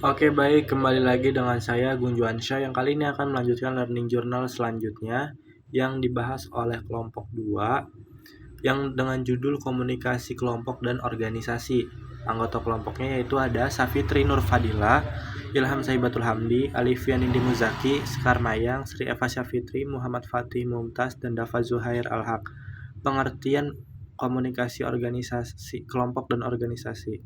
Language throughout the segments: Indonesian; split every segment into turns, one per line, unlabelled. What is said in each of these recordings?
Oke, baik, kembali lagi dengan saya Gun Juansyah yang kali ini akan melanjutkan learning journal selanjutnya yang dibahas oleh kelompok 2 yang dengan judul komunikasi kelompok dan organisasi. Anggota kelompoknya yaitu ada Safitri Nur Fadila, Ilham Saibatul Hamdi, Alifian Indi Muzaki, Sekar Mayang, Sri Eva Syafitri, Muhammad Fatih Mumtaz, dan Dafa Zuhair Al-Haq. Pengertian komunikasi organisasi kelompok dan organisasi.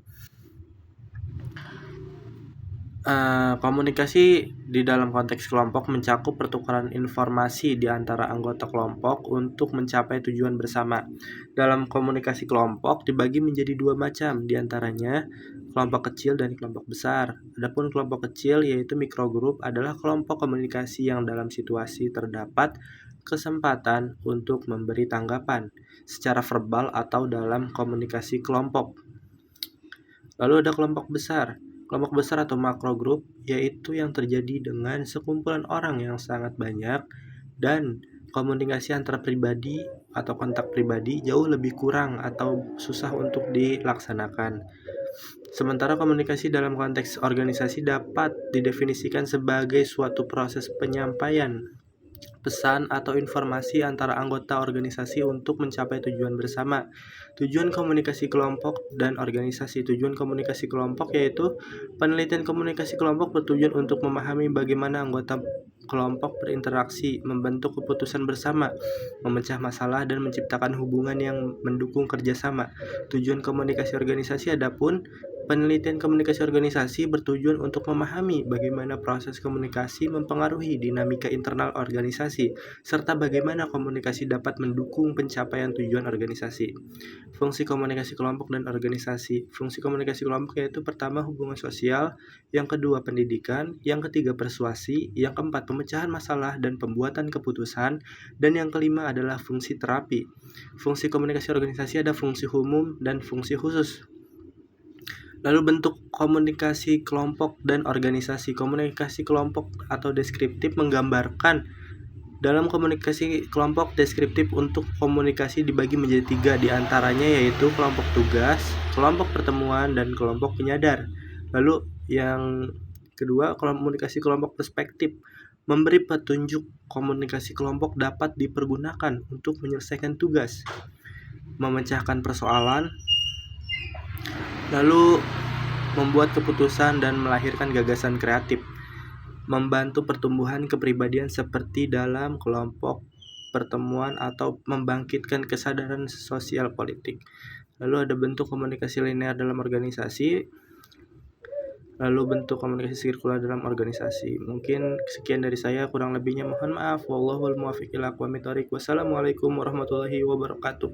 Komunikasi di dalam konteks kelompok mencakup pertukaran informasi di antara anggota kelompok untuk mencapai tujuan bersama. Dalam komunikasi kelompok dibagi menjadi dua macam, di antaranya kelompok kecil dan kelompok besar. Adapun kelompok kecil yaitu mikrogrup adalah kelompok komunikasi yang dalam situasi terdapat kesempatan untuk memberi tanggapan secara verbal atau dalam komunikasi kelompok. Lalu ada kelompok besar. Kelompok besar atau makro group yaitu yang terjadi dengan sekumpulan orang yang sangat banyak dan komunikasi antar pribadi atau kontak pribadi jauh lebih kurang atau susah untuk dilaksanakan. Sementara komunikasi dalam konteks organisasi dapat didefinisikan sebagai suatu proses penyampaian pesan atau informasi antara anggota organisasi untuk mencapai tujuan bersama. Tujuan komunikasi kelompok dan organisasi. Tujuan komunikasi kelompok yaitu penelitian komunikasi kelompok bertujuan untuk memahami bagaimana anggota kelompok berinteraksi, membentuk keputusan bersama, memecah masalah, dan menciptakan hubungan yang mendukung kerjasama. Tujuan komunikasi organisasi adapun penelitian komunikasi organisasi bertujuan untuk memahami bagaimana proses komunikasi mempengaruhi dinamika internal organisasi, serta bagaimana komunikasi dapat mendukung pencapaian tujuan organisasi. Fungsi komunikasi kelompok dan organisasi. Fungsi komunikasi kelompok yaitu pertama hubungan sosial, yang kedua pendidikan, yang ketiga persuasi, yang keempat pemecahan masalah dan pembuatan keputusan, dan yang kelima adalah fungsi terapi. Fungsi komunikasi organisasi ada fungsi umum dan fungsi khusus. Lalu bentuk komunikasi kelompok dan organisasi. Komunikasi kelompok atau deskriptif menggambarkan. Dalam komunikasi kelompok deskriptif untuk komunikasi dibagi menjadi tiga, diantaranya yaitu kelompok tugas, kelompok pertemuan, dan kelompok penyadar. Lalu yang kedua, komunikasi kelompok perspektif. Memberi petunjuk komunikasi kelompok dapat dipergunakan untuk menyelesaikan tugas, memecahkan persoalan, lalu membuat keputusan dan melahirkan gagasan kreatif, membantu pertumbuhan kepribadian seperti dalam kelompok pertemuan atau membangkitkan kesadaran sosial politik. Lalu ada bentuk komunikasi linear dalam organisasi, lalu bentuk komunikasi sirkular dalam organisasi. Mungkin sekian dari saya, kurang lebihnya mohon maaf. Wallahul muwaffiq ila aqwamit thoriq. Wassalamualaikum warahmatullahi wabarakatuh.